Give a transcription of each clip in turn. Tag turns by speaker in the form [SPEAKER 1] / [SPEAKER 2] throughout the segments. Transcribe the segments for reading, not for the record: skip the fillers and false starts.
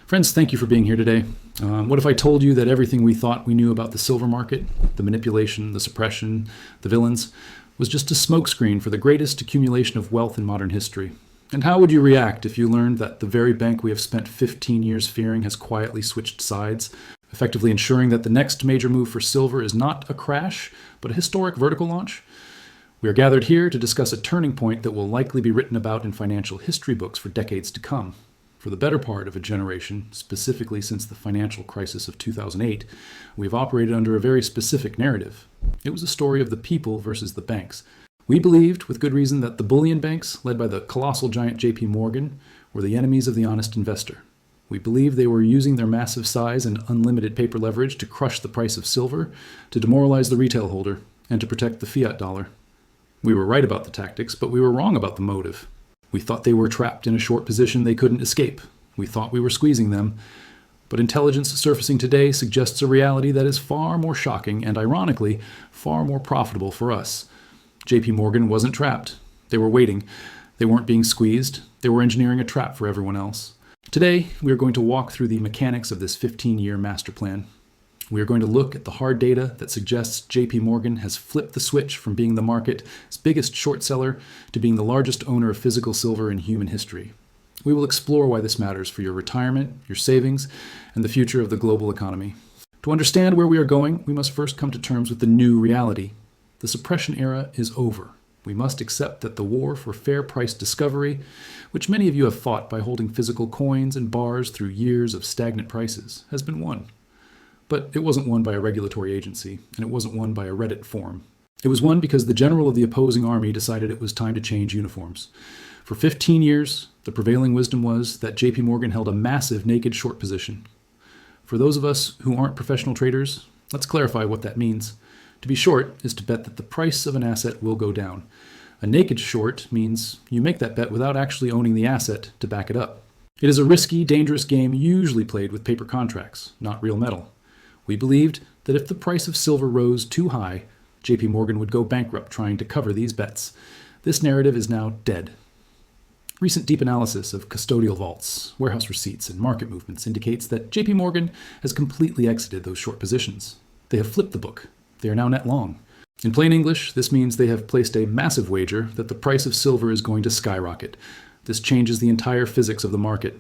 [SPEAKER 1] Friends, thank you for being here today. What if I told you that everything we thought we knew about the silver market, the manipulation, the suppression, the villains, was just a smokescreen for the greatest accumulation of wealth in modern history? And how would you react if you learned that the very bank we have spent 15 years fearing has quietly switched sides, effectively ensuring that the next major move for silver is not a crash, but a historic vertical launch? We are gathered here to discuss a turning point that will likely be written about in financial history books for decades to come. For the better part of a generation, specifically since the financial crisis of 2008, we have operated under a very specific narrative. It was a story of the people versus the banks. We believed, with good reason, that the bullion banks, led by the colossal giant JP Morgan, were the enemies of the honest investor. We believed they were using their massive size and unlimited paper leverage to crush the price of silver, to demoralize the retail holder, and to protect the fiat dollar. We were right about the tactics, but we were wrong about the motive. We thought they were trapped in a short position they couldn't escape. We thought we were squeezing them. But intelligence surfacing today suggests a reality that is far more shocking and, ironically, far more profitable for us. JP Morgan wasn't trapped. They were waiting. They weren't being squeezed. They were engineering a trap for everyone else. Today, we are going to walk through the mechanics of this 15-year master plan. We are going to look at the hard data that suggests JP Morgan has flipped the switch from being the market's biggest short seller to being the largest owner of physical silver in human history. We will explore why this matters for your retirement, your savings, and the future of the global economy. To understand where we are going, we must first come to terms with the new reality. The suppression era is over. We must accept that the war for fair price discovery, which many of you have fought by holding physical coins and bars through years of stagnant prices, has been won. But it wasn't won by a regulatory agency, and it wasn't won by a Reddit forum. It was won because the general of the opposing army decided it was time to change uniforms. For 15 years, the prevailing wisdom was that JP Morgan held a massive naked short position. For those of us who aren't professional traders, let's clarify what that means. To be short is to bet that the price of an asset will go down. A naked short means you make that bet without actually owning the asset to back it up. It is a risky, dangerous game usually played with paper contracts, not real metal. We believed that if the price of silver rose too high, JP Morgan would go bankrupt trying to cover these bets. This narrative is now dead. Recent deep analysis of custodial vaults, warehouse receipts, and market movements indicates that JP Morgan has completely exited those short positions. They have flipped the book. They are now net long. In plain English, this means they have placed a massive wager that the price of silver is going to skyrocket. This changes the entire physics of the market.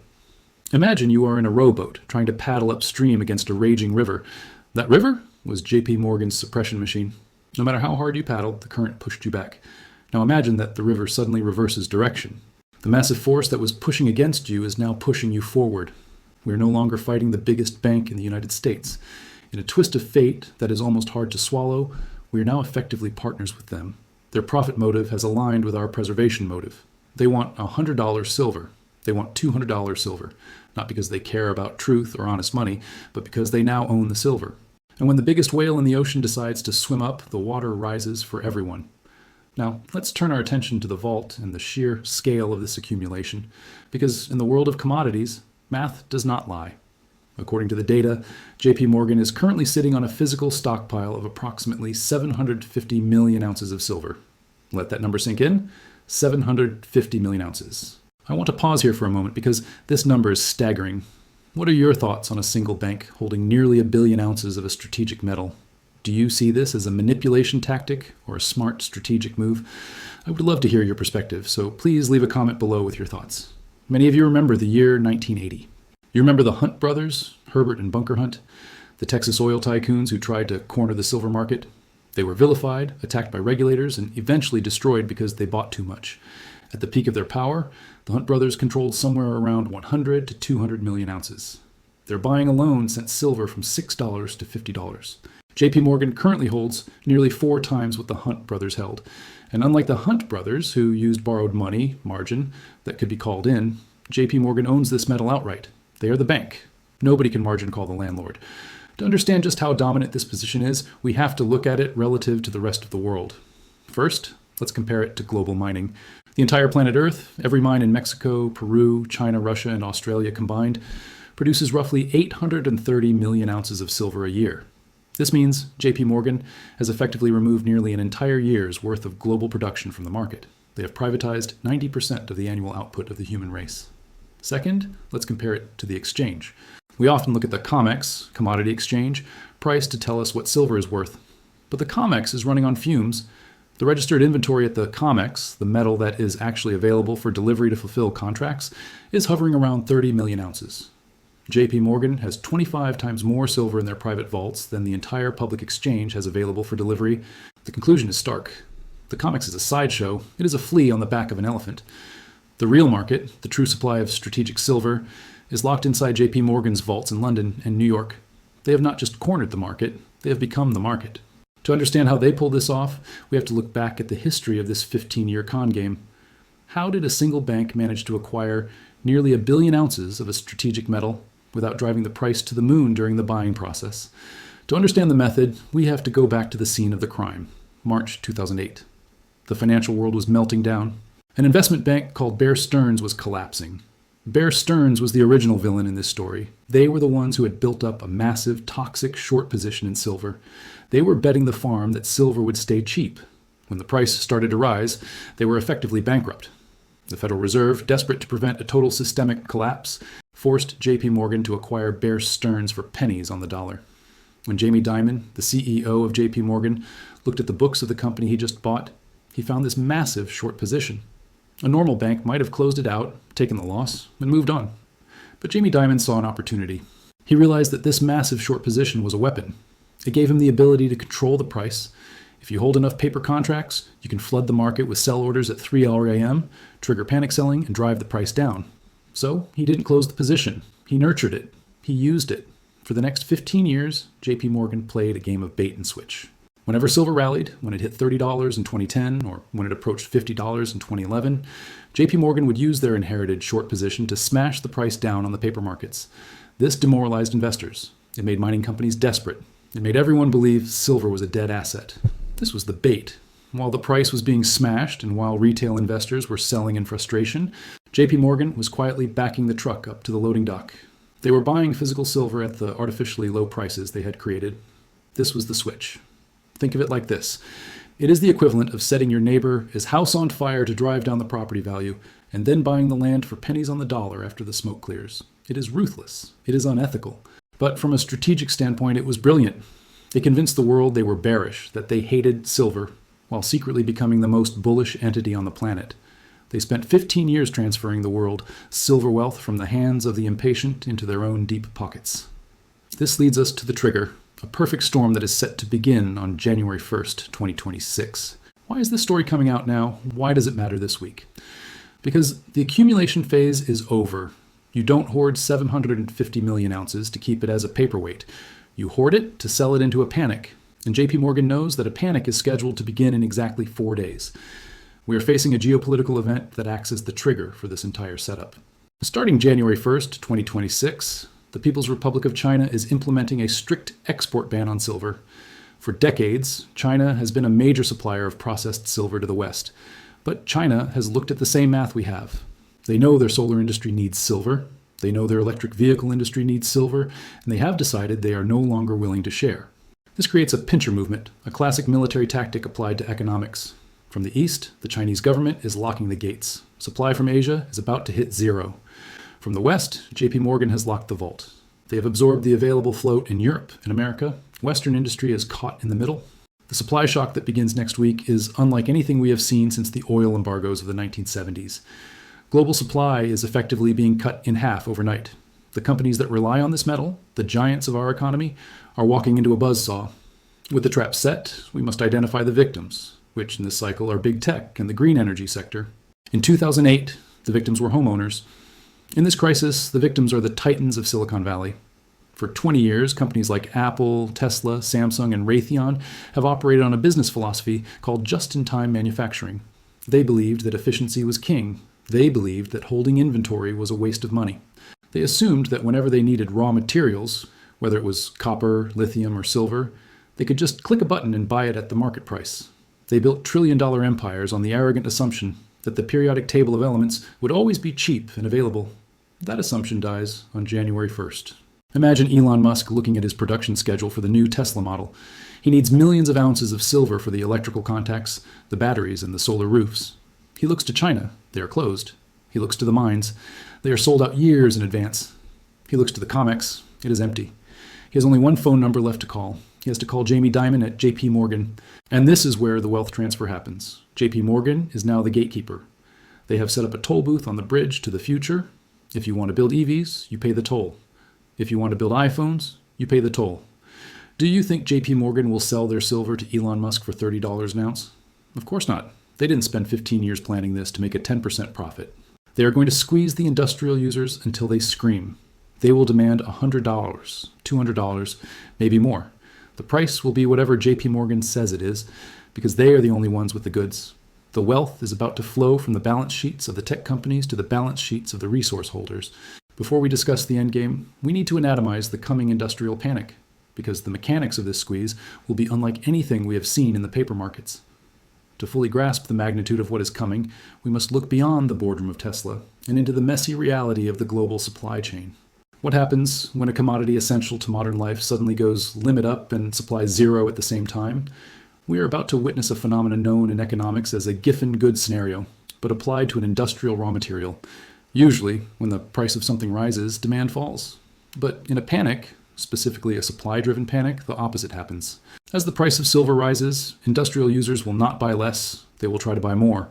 [SPEAKER 1] Imagine you are in a rowboat trying to paddle upstream against a raging river. That river was JP Morgan's suppression machine. No matter how hard you paddled, the current pushed you back. Now imagine that the river suddenly reverses direction. The massive force that was pushing against you is now pushing you forward. We are no longer fighting the biggest bank in the United States. In a twist of fate that is almost hard to swallow, we are now effectively partners with them. Their profit motive has aligned with our preservation motive. They want $100 silver. They want $200 silver, not because they care about truth or honest money, but because they now own the silver. And when the biggest whale in the ocean decides to swim up, the water rises for everyone. Now, let's turn our attention to the vault and the sheer scale of this accumulation, because in the world of commodities, math does not lie. According to the data, JP Morgan is currently sitting on a physical stockpile of approximately 750 million ounces of silver. Let that number sink in. 750 million ounces. I want to pause here for a moment because this number is staggering. What are your thoughts on a single bank holding nearly 1 billion ounces of a strategic metal? Do you see this as a manipulation tactic or a smart strategic move? I would love to hear your perspective, so please leave a comment below with your thoughts. Many of you remember the year 1980. You remember the Hunt brothers, Herbert and Bunker Hunt, the Texas oil tycoons who tried to corner the silver market? They were vilified, attacked by regulators, and eventually destroyed because they bought too much. At the peak of their power, the Hunt brothers controlled somewhere around 100 to 200 million ounces. Their buying alone sent silver from $6 to $50. JP Morgan currently holds nearly 4 times what the Hunt brothers held. And unlike the Hunt brothers, who used borrowed money, margin, that could be called in, JP Morgan owns this metal outright. They are the bank. Nobody can margin call the landlord. To understand just how dominant this position is, we have to look at it relative to the rest of the world. First, let's compare it to global mining. The entire planet Earth, every mine in Mexico, Peru, China, Russia, and Australia combined, produces roughly 830 million ounces of silver a year. This means JP Morgan has effectively removed nearly an entire year's worth of global production from the market. They have privatized 90% of the annual output of the human race. Second, let's compare it to the exchange. We often look at the COMEX, commodity exchange, price to tell us what silver is worth. But the COMEX is running on fumes. The registered inventory at the COMEX, the metal that is actually available for delivery to fulfill contracts, is hovering around 30 million ounces. JP Morgan has 25 times more silver in their private vaults than the entire public exchange has available for delivery. The conclusion is stark. The COMEX is a sideshow. It is a flea on the back of an elephant. The real market, the true supply of strategic silver, is locked inside JP Morgan's vaults in London and New York. They have not just cornered the market, they have become the market. To understand how they pulled this off, we have to look back at the history of this 15-year con game. How did a single bank manage to acquire nearly 1 billion ounces of a strategic metal without driving the price to the moon during the buying process? To understand the method, we have to go back to the scene of the crime, March 2008. The financial world was melting down. An investment bank called Bear Stearns was collapsing. Bear Stearns was the original villain in this story. They were the ones who had built up a massive, toxic short position in silver. They were betting the farm that silver would stay cheap. When the price started to rise, they were effectively bankrupt. The Federal Reserve, desperate to prevent a total systemic collapse, forced JP Morgan to acquire Bear Stearns for pennies on the dollar. When Jamie Dimon, the CEO of JP Morgan, looked at the books of the company he just bought, he found this massive short position. A normal bank might have closed it out, taken the loss, and moved on. But Jamie Dimon saw an opportunity. He realized that this massive short position was a weapon. It gave him the ability to control the price. If you hold enough paper contracts, you can flood the market with sell orders at 3 a.m., trigger panic selling, and drive the price down. So he didn't close the position. He nurtured it. He used it. For the next 15 years, JP Morgan played a game of bait and switch. Whenever silver rallied, when it hit $30 in 2010, or when it approached $50 in 2011, JP Morgan would use their inherited short position to smash the price down on the paper markets. This demoralized investors. It made mining companies desperate. It made everyone believe silver was a dead asset. This was the bait. While the price was being smashed and while retail investors were selling in frustration, JP Morgan was quietly backing the truck up to the loading dock. They were buying physical silver at the artificially low prices they had created. This was the switch. Think of it like this. It is the equivalent of setting your neighbor's house on fire to drive down the property value, and then buying the land for pennies on the dollar after the smoke clears. It is ruthless. It is unethical. But from a strategic standpoint, it was brilliant. They convinced the world they were bearish, that they hated silver, while secretly becoming the most bullish entity on the planet. They spent 15 years transferring the world silver wealth from the hands of the impatient into their own deep pockets. This leads us to the trigger, a perfect storm that is set to begin on January 1st, 2026. Why is this story coming out now? Why does it matter this week? Because the accumulation phase is over. You don't hoard 750 million ounces to keep it as a paperweight. You hoard it to sell it into a panic. And JP Morgan knows that a panic is scheduled to begin in exactly 4 days. We are facing a geopolitical event that acts as the trigger for this entire setup. Starting January 1st, 2026, the People's Republic of China is implementing a strict export ban on silver. For decades, China has been a major supplier of processed silver to the West. But China has looked at the same math we have. They know their solar industry needs silver. They know their electric vehicle industry needs silver. And they have decided they are no longer willing to share. This creates a pincher movement, a classic military tactic applied to economics. From the east, the Chinese government is locking the gates. Supply from Asia is about to hit zero. From the west, JP Morgan has locked the vault. They have absorbed the available float in Europe and America. Western industry is caught in the middle. The supply shock that begins next week is unlike anything we have seen since the oil embargoes of the 1970s. Global supply is effectively being cut in half overnight. The companies that rely on this metal, the giants of our economy, are walking into a buzzsaw. With the trap set, we must identify the victims, which in this cycle are big tech and the green energy sector. In 2008, the victims were homeowners. In this crisis, the victims are the titans of Silicon Valley. For 20 years, companies like Apple, Tesla, Samsung, and Raytheon have operated on a business philosophy called just-in-time manufacturing. They believed that efficiency was king. They believed that holding inventory was a waste of money. They assumed that whenever they needed raw materials, whether it was copper, lithium, or silver, they could just click a button and buy it at the market price. They built trillion-dollar empires on the arrogant assumption that the periodic table of elements would always be cheap and available. That assumption dies on January 1st. Imagine Elon Musk looking at his production schedule for the new Tesla model. He needs millions of ounces of silver for the electrical contacts, the batteries, and the solar roofs. He looks to China. They are closed. He looks to the mines. They are sold out years in advance. He looks to the COMEX. It is empty. He has only one phone number left to call. He has to call Jamie Dimon at JP Morgan. And this is where the wealth transfer happens. JP Morgan is now the gatekeeper. They have set up a toll booth on the bridge to the future. If you want to build EVs, you pay the toll. If you want to build iPhones, you pay the toll. Do you think JP Morgan will sell their silver to Elon Musk for $30 an ounce? Of course not. They didn't spend 15 years planning this to make a 10% profit. They are going to squeeze the industrial users until they scream. They will demand $100, $200, maybe more. The price will be whatever JP Morgan says it is, because they are the only ones with the goods. The wealth is about to flow from the balance sheets of the tech companies to the balance sheets of the resource holders. Before we discuss the endgame, we need to anatomize the coming industrial panic, because the mechanics of this squeeze will be unlike anything we have seen in the paper markets. To fully grasp the magnitude of what is coming, we must look beyond the boardroom of Tesla and into the messy reality of the global supply chain. What happens when a commodity essential to modern life suddenly goes limit up and supply zero at the same time? We are about to witness a phenomenon known in economics as a Giffen goods scenario, but applied to an industrial raw material. Usually, when the price of something rises, demand falls. But in a panic, specifically a supply-driven panic, the opposite happens. As the price of silver rises, industrial users will not buy less, they will try to buy more.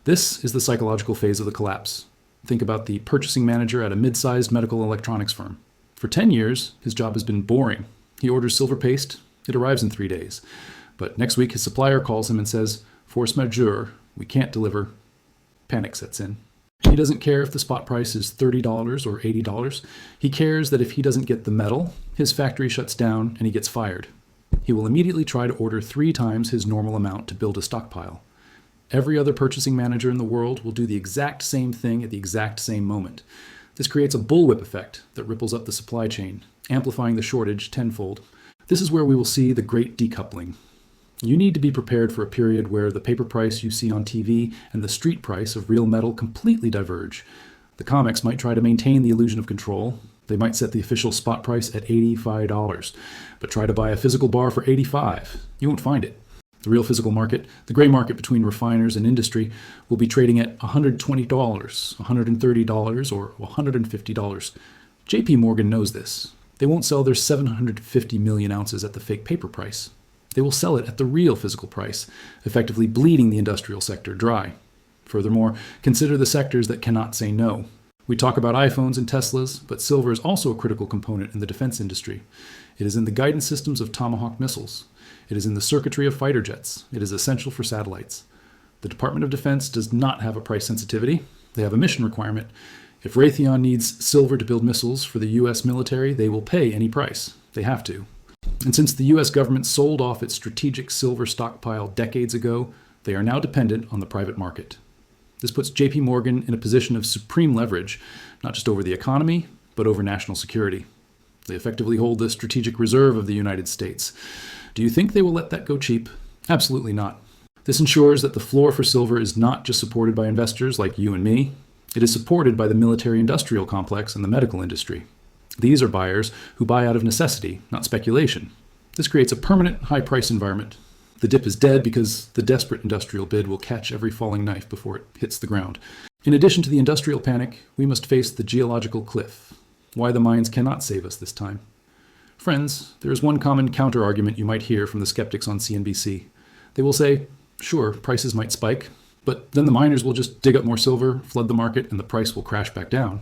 [SPEAKER 1] This is the psychological phase of the collapse. Think about the purchasing manager at a mid-sized medical electronics firm. For 10 years, his job has been boring. He orders silver paste, it arrives in 3 days. But next week, his supplier calls him and says, "Force majeure, we can't deliver." Panic sets in. He doesn't care if the spot price is $30 or $80. He cares that if he doesn't get the metal, his factory shuts down and he gets fired. He will immediately try to order 3 times his normal amount to build a stockpile. Every other purchasing manager in the world will do the exact same thing at the exact same moment. This creates a bullwhip effect that ripples up the supply chain, amplifying the shortage tenfold. This is where we will see the great decoupling. You need to be prepared for a period where the paper price you see on TV and the street price of real metal completely diverge. The COMEX might try to maintain the illusion of control. They might set the official spot price at $85, but try to buy a physical bar for $85. You won't find it. The real physical market, the gray market between refiners and industry, will be trading at $120, $130, or $150. JP Morgan knows this. They won't sell their 750 million ounces at the fake paper price. They will sell it at the real physical price, effectively bleeding the industrial sector dry. Furthermore, consider the sectors that cannot say no. We talk about iPhones and Teslas, but silver is also a critical component in the defense industry. It is in the guidance systems of Tomahawk missiles. It is in the circuitry of fighter jets. It is essential for satellites. The Department of Defense does not have a price sensitivity. They have a mission requirement. If Raytheon needs silver to build missiles for the U.S. military, they will pay any price. They have to. And since the U.S. government sold off its strategic silver stockpile decades ago, they are now dependent on the private market. This puts JP Morgan in a position of supreme leverage, not just over the economy, but over national security. They effectively hold the strategic reserve of the United States. Do you think they will let that go cheap? Absolutely not. This ensures that the floor for silver is not just supported by investors like you and me. It is supported by the military-industrial complex and the medical industry. These are buyers who buy out of necessity, not speculation. This creates a permanent high-price environment. The dip is dead because the desperate industrial bid will catch every falling knife before it hits the ground. In addition to the industrial panic, we must face the geological cliff. Why the mines cannot save us this time. Friends, there is one common counter-argument you might hear from the skeptics on CNBC. They will say, sure, prices might spike, but then the miners will just dig up more silver, flood the market, and the price will crash back down.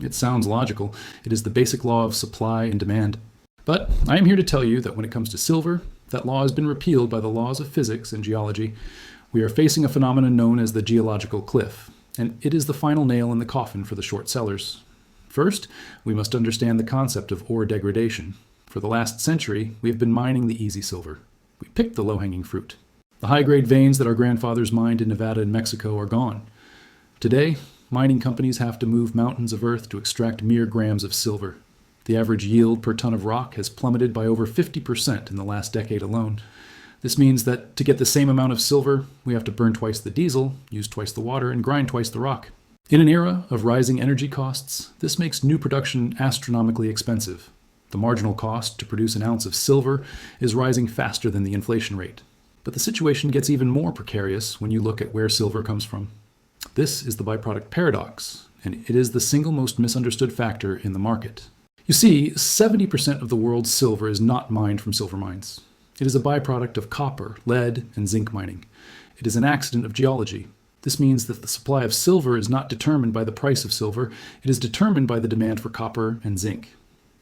[SPEAKER 1] It sounds logical. It is the basic law of supply and demand. But I am here to tell you that when it comes to silver, that law has been repealed by the laws of physics and geology. We are facing a phenomenon known as the geological cliff, and it is the final nail in the coffin for the short sellers. First, we must understand the concept of ore degradation. For the last century, we have been mining the easy silver. We picked the low-hanging fruit. The high-grade veins that our grandfathers mined in Nevada and Mexico are gone. Today, mining companies have to move mountains of earth to extract mere grams of silver. The average yield per ton of rock has plummeted by over 50% in the last decade alone. This means that to get the same amount of silver, we have to burn twice the diesel, use twice the water, and grind twice the rock. In an era of rising energy costs, this makes new production astronomically expensive. The marginal cost to produce an ounce of silver is rising faster than the inflation rate. But the situation gets even more precarious when you look at where silver comes from. This is the byproduct paradox, and it is the single most misunderstood factor in the market. You see, 70% of the world's silver is not mined from silver mines. It is a byproduct of copper, lead, and zinc mining. It is an accident of geology. This means that the supply of silver is not determined by the price of silver. It is determined by the demand for copper and zinc.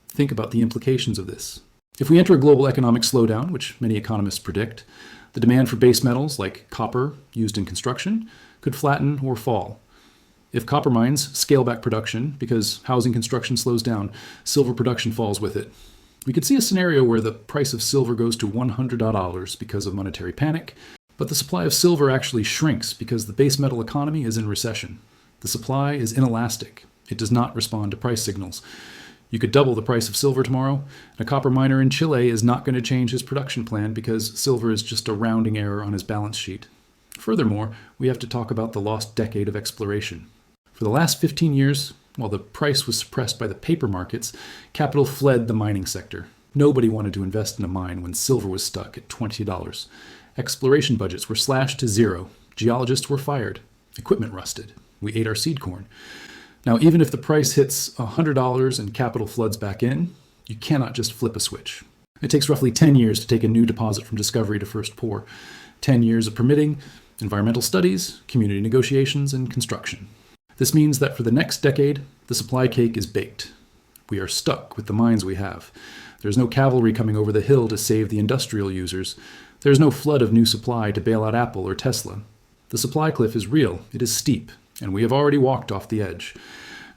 [SPEAKER 1] Think about the implications of this. If we enter a global economic slowdown, which many economists predict, the demand for base metals like copper used in construction could flatten or fall. If copper mines scale back production because housing construction slows down, silver production falls with it. We could see a scenario where the price of silver goes to $100 because of monetary panic, but the supply of silver actually shrinks because the base metal economy is in recession. The supply is inelastic. It does not respond to price signals. You could double the price of silver tomorrow. A copper miner in Chile is not going to change his production plan because silver is just a rounding error on his balance sheet. Furthermore, we have to talk about the lost decade of exploration. For the last 15 years, while the price was suppressed by the paper markets, capital fled the mining sector. Nobody wanted to invest in a mine when silver was stuck at $20. Exploration budgets were slashed to zero. Geologists were fired. Equipment rusted. We ate our seed corn. Now, even if the price hits $100 and capital floods back in, you cannot just flip a switch. It takes roughly 10 years to take a new deposit from discovery to first pour. 10 years of permitting, environmental studies, community negotiations, and construction. This means that for the next decade, the supply cake is baked. We are stuck with the mines we have. There's no cavalry coming over the hill to save the industrial users. There's no flood of new supply to bail out Apple or Tesla. The supply cliff is real, it is steep, and we have already walked off the edge.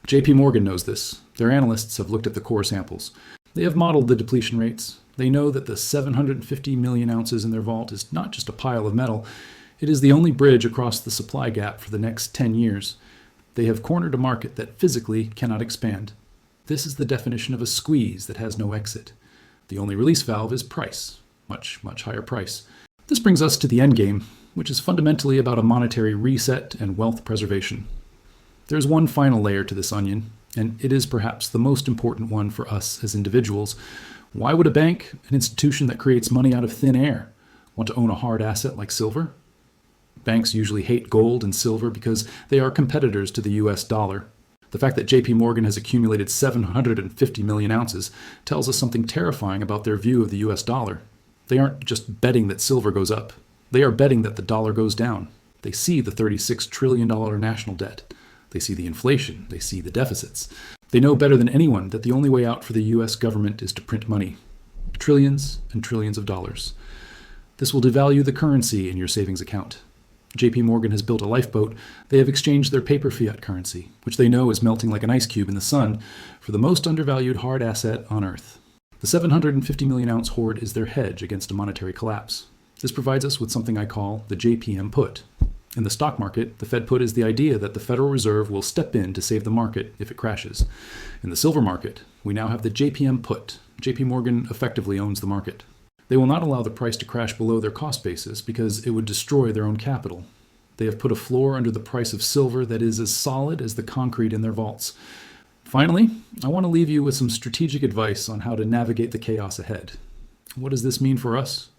[SPEAKER 1] JP Morgan knows this. Their analysts have looked at the core samples. They have modeled the depletion rates. They know that the 750 million ounces in their vault is not just a pile of metal. It is the only bridge across the supply gap for the next 10 years. They have cornered a market that physically cannot expand. This is the definition of a squeeze that has no exit. The only release valve is price. Much, much higher price. This brings us to the endgame, which is fundamentally about a monetary reset and wealth preservation. There's one final layer to this onion, and it is perhaps the most important one for us as individuals. Why would a bank, an institution that creates money out of thin air, want to own a hard asset like silver? Banks usually hate gold and silver because they are competitors to the US dollar. The fact that JP Morgan has accumulated 750 million ounces tells us something terrifying about their view of the US dollar. They aren't just betting that silver goes up. They are betting that the dollar goes down. They see the $36 trillion national debt. They see the inflation. They see the deficits. They know better than anyone that the only way out for the US government is to print money. Trillions and trillions of dollars. This will devalue the currency in your savings account. JP Morgan has built a lifeboat. They have exchanged their paper fiat currency, which they know is melting like an ice cube in the sun, for the most undervalued hard asset on Earth. The 750 million ounce hoard is their hedge against a monetary collapse. This provides us with something I call the JPM put. In the stock market, the Fed put is the idea that the Federal Reserve will step in to save the market if it crashes. In the silver market, we now have the JPM put. JP Morgan effectively owns the market. They will not allow the price to crash below their cost basis because it would destroy their own capital. They have put a floor under the price of silver that is as solid as the concrete in their vaults. Finally, I want to leave you with some strategic advice on how to navigate the chaos ahead. What does this mean for us?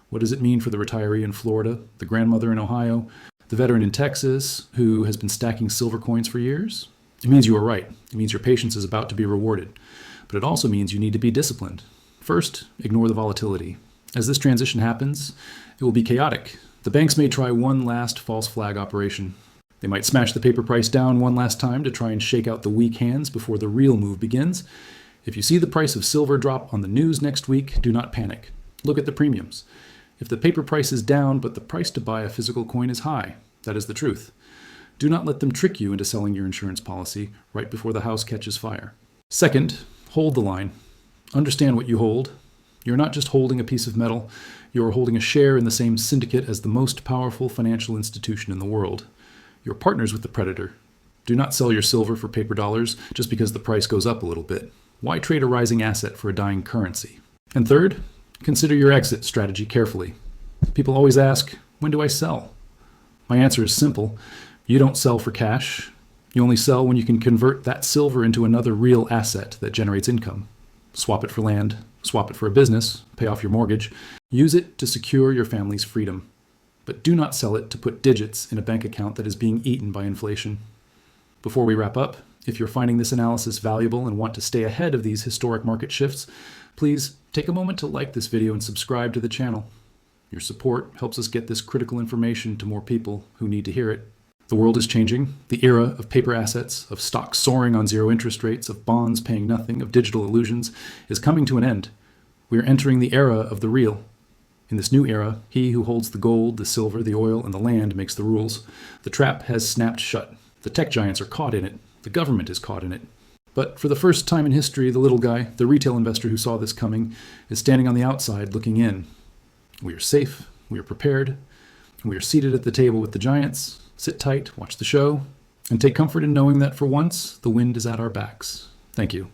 [SPEAKER 1] What does it mean for the retiree in Florida, the grandmother in Ohio, the veteran in Texas who has been stacking silver coins for years? It means you are right. It means your patience is about to be rewarded. But it also means you need to be disciplined. First, ignore the volatility. As this transition happens, it will be chaotic. The banks may try one last false flag operation. They might smash the paper price down one last time to try and shake out the weak hands before the real move begins. If you see the price of silver drop on the news next week, do not panic. Look at the premiums. If the paper price is down but the price to buy a physical coin is high, that is the truth. Do not let them trick you into selling your insurance policy right before the house catches fire. Second, hold the line. Understand what you hold. You're not just holding a piece of metal, you're holding a share in the same syndicate as the most powerful financial institution in the world. You're partners with the predator. Do not sell your silver for paper dollars just because the price goes up a little bit. Why trade a rising asset for a dying currency? And third, consider your exit strategy carefully. People always ask, when do I sell? My answer is simple. You don't sell for cash. You only sell when you can convert that silver into another real asset that generates income. Swap it for land, swap it for a business, pay off your mortgage. Use it to secure your family's freedom. but do not sell it to put digits in a bank account that is being eaten by inflation. Before we wrap up, if you're finding this analysis valuable and want to stay ahead of these historic market shifts, please take a moment to like this video and subscribe to the channel. Your support helps us get this critical information to more people who need to hear it. The world is changing. The era of paper assets, of stocks soaring on zero interest rates, of bonds paying nothing, of digital illusions is coming to an end. We are entering the era of the real. In this new era, he who holds the gold, the silver, the oil, and the land makes the rules. The trap has snapped shut. The tech giants are caught in it. The government is caught in it. But for the first time in history, the little guy, the retail investor who saw this coming, is standing on the outside looking in. We are safe. We are prepared. We are seated at the table with the giants. Sit tight, watch the show, and take comfort in knowing that for once, the wind is at our backs. Thank you.